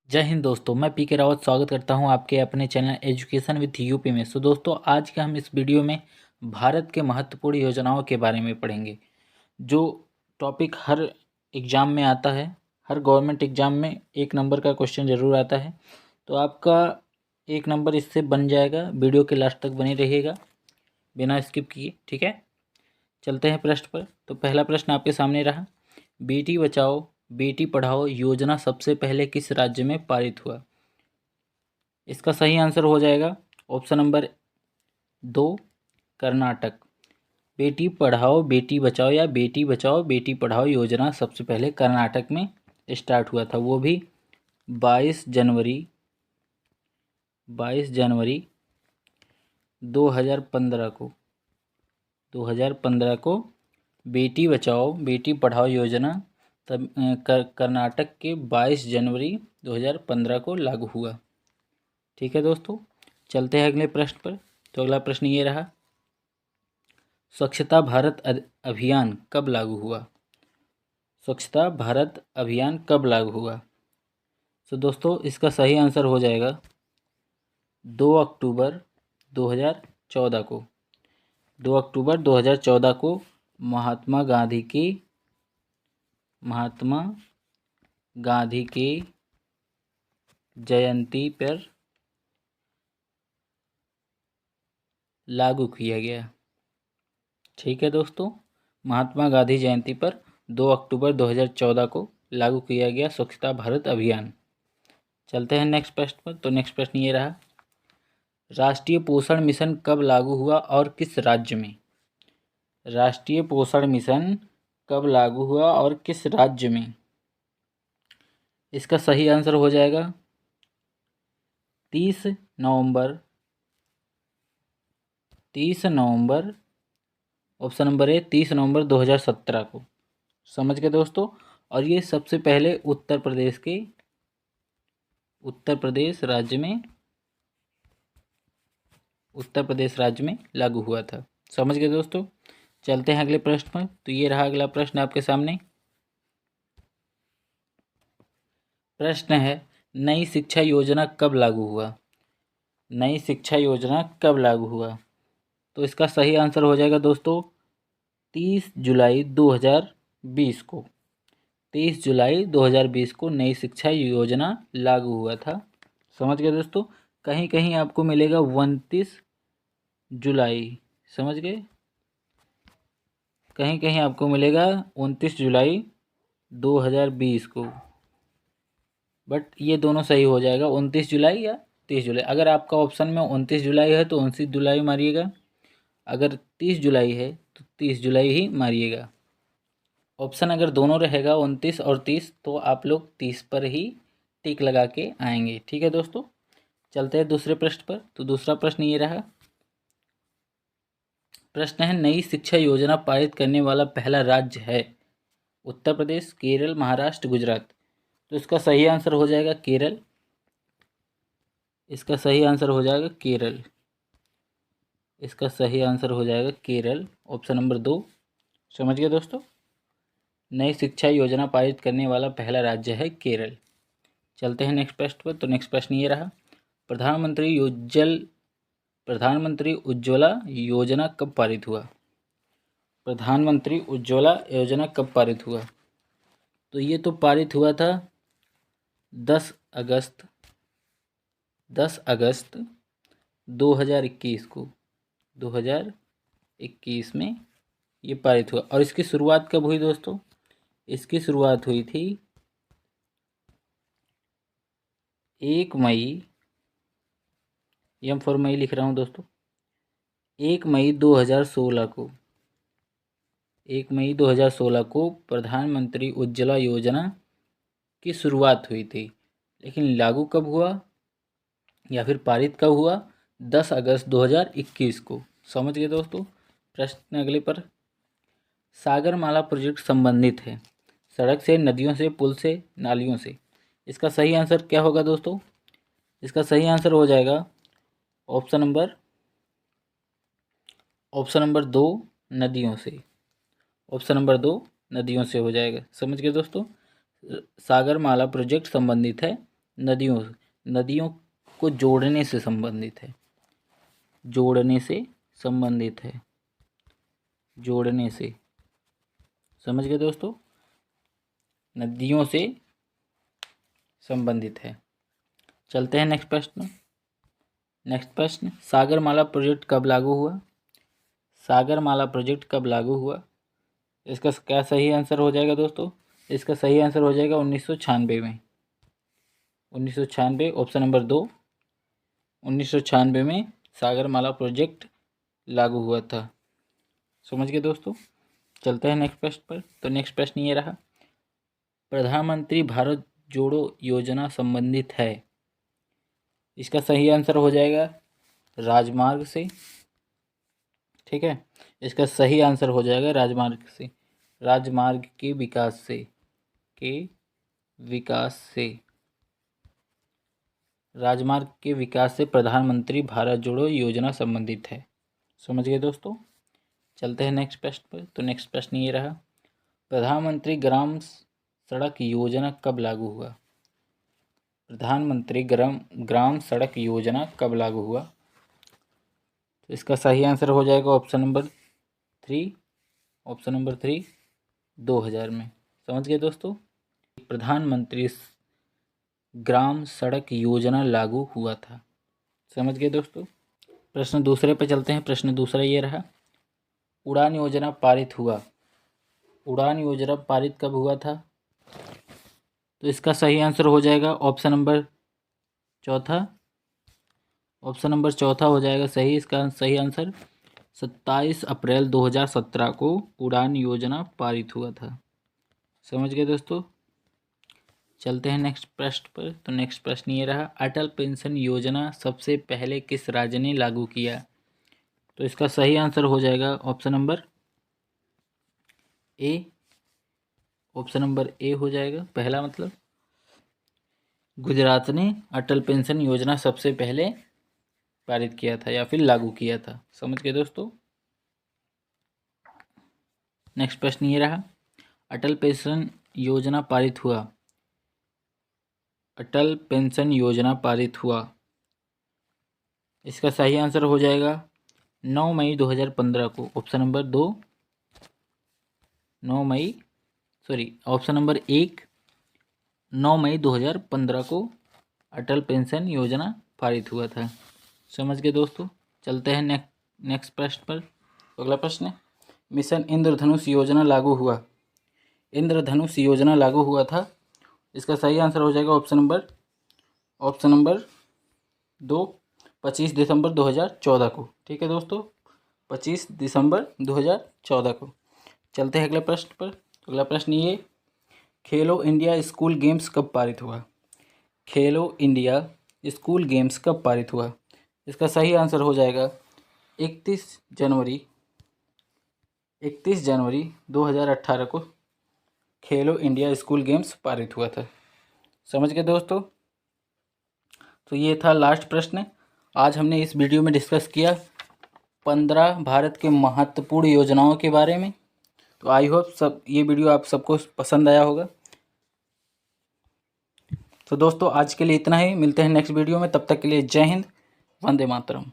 जय हिंद दोस्तों, मैं पी के रावत स्वागत करता हूं आपके अपने चैनल एजुकेशन विथ यूपी में। दोस्तों, आज के हम इस वीडियो में भारत के महत्वपूर्ण योजनाओं के बारे में पढ़ेंगे। जो टॉपिक हर एग्ज़ाम में आता है, हर गवर्नमेंट एग्ज़ाम में 1 नंबर का क्वेश्चन ज़रूर आता है, तो आपका 1 नंबर इससे बन जाएगा। वीडियो के लास्ट तक बने रहिएगा बिना स्किप किए, ठीक है। चलते हैं प्रश्न पर। तो पहला प्रश्न आपके सामने रहा, बेटी बचाओ बेटी पढ़ाओ योजना सबसे पहले किस राज्य में पारित हुआ? इसका सही आंसर हो जाएगा ऑप्शन नंबर 2, कर्नाटक। बेटी पढ़ाओ बेटी बचाओ या बेटी बचाओ बेटी पढ़ाओ योजना सबसे पहले कर्नाटक में स्टार्ट हुआ था, वो भी 22 जनवरी 2015 को बेटी बचाओ बेटी पढ़ाओ योजना तब कर्नाटक के 22 जनवरी 2015 को लागू हुआ। ठीक है दोस्तों, चलते हैं अगले प्रश्न पर। तो अगला प्रश्न ये रहा, स्वच्छता भारत अभियान कब लागू हुआ? स्वच्छता भारत अभियान कब लागू हुआ? तो दोस्तों, इसका सही आंसर हो जाएगा 2 अक्टूबर 2014 को। 2 अक्टूबर 2014 को महात्मा गांधी की जयंती पर लागू किया गया। ठीक है दोस्तों, महात्मा गांधी जयंती पर 2 अक्टूबर 2014 को लागू किया गया स्वच्छता भारत अभियान। चलते हैं नेक्स्ट प्रश्न पर। तो नेक्स्ट प्रश्न ये रहा, राष्ट्रीय पोषण मिशन कब लागू हुआ और किस राज्य में? राष्ट्रीय पोषण मिशन कब लागू हुआ और किस राज्य में? इसका सही आंसर हो जाएगा 30 नवंबर ऑप्शन नंबर ए 30 नवंबर 2017 को। समझ गए दोस्तों। और ये सबसे पहले उत्तर प्रदेश राज्य में लागू हुआ था। समझ गए दोस्तों। चलते हैं अगले प्रश्न पर। तो ये रहा अगला प्रश्न आपके सामने। प्रश्न है, नई शिक्षा योजना कब लागू हुआ? नई शिक्षा योजना कब लागू हुआ? तो इसका सही आंसर हो जाएगा दोस्तों 30 जुलाई 2020 को। 30 जुलाई 2020 को नई शिक्षा योजना लागू हुआ था। समझ गए दोस्तों। कहीं कहीं आपको मिलेगा 29 जुलाई, समझ गए, कहीं कहीं आपको मिलेगा 29 जुलाई 2020 को, बट ये दोनों सही हो जाएगा, 29 जुलाई या 30 जुलाई। अगर आपका ऑप्शन में 29 जुलाई है तो 29 जुलाई मारिएगा, अगर 30 जुलाई है तो 30 जुलाई ही मारिएगा। ऑप्शन अगर दोनों रहेगा 29 और 30 तो आप लोग 30 पर ही टिक लगा के आएंगे। ठीक है दोस्तों। चलते हैं दूसरे प्रश्न पर। तो दूसरा प्रश्न ये रहा, प्रश्न है, नई शिक्षा योजना पारित करने वाला पहला राज्य है उत्तर प्रदेश, केरल, महाराष्ट्र, गुजरात। तो इसका सही आंसर हो जाएगा केरल। इसका सही आंसर हो जाएगा केरल। इसका सही आंसर हो जाएगा केरल, ऑप्शन नंबर 2। समझ गए दोस्तों। नई शिक्षा योजना पारित करने वाला पहला राज्य है केरल। चलते हैं नेक्स्ट प्रश्न पर। तो नेक्स्ट प्रश्न ये रहा, प्रधानमंत्री उज्ज्वला योजना कब पारित हुआ? प्रधानमंत्री उज्ज्वला योजना कब पारित हुआ? तो ये तो पारित हुआ था 10 अगस्त 2021 को। 2021 में ये पारित हुआ। और इसकी शुरुआत कब हुई दोस्तों? इसकी शुरुआत हुई थी 1 मई, एम फॉर मई लिख रहा हूँ दोस्तों, 1 मई 2016 को। 1 मई 2016 को प्रधानमंत्री उज्ज्वला योजना की शुरुआत हुई थी, लेकिन लागू कब हुआ या फिर पारित कब हुआ? 10 अगस्त 2021 को। समझ गए दोस्तों। प्रश्न अगले पर, सागरमाला प्रोजेक्ट संबंधित है सड़क से, नदियों से, पुल से, नालियों से। इसका सही आंसर क्या होगा दोस्तों? इसका सही आंसर हो जाएगा ऑप्शन नंबर 2, नदियों से। ऑप्शन नंबर 2, नदियों से हो जाएगा। समझ गए दोस्तों। सागरमाला प्रोजेक्ट संबंधित है नदियों नदियों को जोड़ने से संबंधित है, जोड़ने से संबंधित है, जोड़ने से, समझ गए दोस्तों, नदियों से संबंधित है। चलते हैं नेक्स्ट प्रश्न। नेक्स्ट प्रश्न, सागरमाला प्रोजेक्ट कब लागू हुआ? सागरमाला प्रोजेक्ट कब लागू हुआ? इसका क्या सही आंसर हो जाएगा दोस्तों? इसका सही आंसर हो जाएगा 1996 में। 1996, ऑप्शन नंबर 2, 1996 में सागरमाला प्रोजेक्ट लागू हुआ था। समझ गए दोस्तों। चलते हैं नेक्स्ट प्रश्न पर। तो नेक्स्ट प्रश्न ये रहा, प्रधानमंत्री भारत जोड़ो योजना संबंधित है। इसका सही आंसर हो जाएगा राजमार्ग से। ठीक है, इसका सही आंसर हो जाएगा राजमार्ग से, राजमार्ग के विकास से, के विकास से, राजमार्ग के विकास से प्रधानमंत्री भारत जोड़ो योजना संबंधित है। समझ गए दोस्तों। चलते हैं नेक्स्ट प्रश्न पर। तो नेक्स्ट प्रश्न ये रहा, प्रधानमंत्री ग्राम सड़क योजना कब लागू हुआ? प्रधानमंत्री ग्राम सड़क योजना कब लागू हुआ? तो इसका सही आंसर हो जाएगा ऑप्शन नंबर 3, ऑप्शन नंबर 3, 2000 में। समझ गए दोस्तों। प्रधानमंत्री ग्राम सड़क योजना लागू हुआ था। समझ गए दोस्तों। प्रश्न दूसरे पे चलते हैं। प्रश्न दूसरा ये रहा, उड़ान योजना पारित हुआ। उड़ान योजना पारित कब हुआ था? तो इसका सही आंसर हो जाएगा ऑप्शन नंबर 4, ऑप्शन नंबर 4 हो जाएगा सही। इसका सही आंसर 27 अप्रैल 2017 को उड़ान योजना पारित हुआ था। समझ गए दोस्तों। चलते हैं नेक्स्ट प्रश्न पर। तो नेक्स्ट प्रश्न ये रहा, अटल पेंशन योजना सबसे पहले किस राज्य ने लागू किया? तो इसका सही आंसर हो जाएगा option number A, option number A हो जाएगा पहला, मतलब गुजरात ने अटल पेंशन योजना सबसे पहले पारित किया था या फिर लागू किया था। समझ गए दोस्तों। नेक्स्ट प्रश्न ये रहा, अटल पेंशन योजना पारित हुआ। अटल पेंशन योजना पारित हुआ, इसका सही आंसर हो जाएगा 9 मई 2015 को, ऑप्शन नंबर 2, 9 मई, सॉरी ऑप्शन नंबर 1, 9 मई 2015 को अटल पेंशन योजना पारित हुआ था। समझ गए दोस्तों। चलते हैं नेक्स्ट प्रश्न पर। अगला प्रश्न है, मिशन इंद्रधनुष योजना लागू हुआ। इंद्रधनुष योजना लागू हुआ था, इसका सही आंसर हो जाएगा ऑप्शन नंबर 2, 25 दिसंबर 2014 को। ठीक है दोस्तों, 25 दिसंबर 2014 को। चलते हैं अगले प्रश्न पर। अगला प्रश्न ये, खेलो इंडिया स्कूल गेम्स कब पारित हुआ? खेलो इंडिया स्कूल गेम्स कब पारित हुआ? इसका सही आंसर हो जाएगा 31 जनवरी 2018 को खेलो इंडिया स्कूल गेम्स पारित हुआ था। समझ गए दोस्तों। तो ये था लास्ट प्रश्न। आज हमने इस वीडियो में डिस्कस किया 15 भारत के महत्वपूर्ण योजनाओं के बारे में। तो आई होप सब ये वीडियो आप सबको पसंद आया होगा। तो दोस्तों आज के लिए इतना ही, मिलते हैं नेक्स्ट वीडियो में। तब तक के लिए जय हिंद, वंदे मातरम।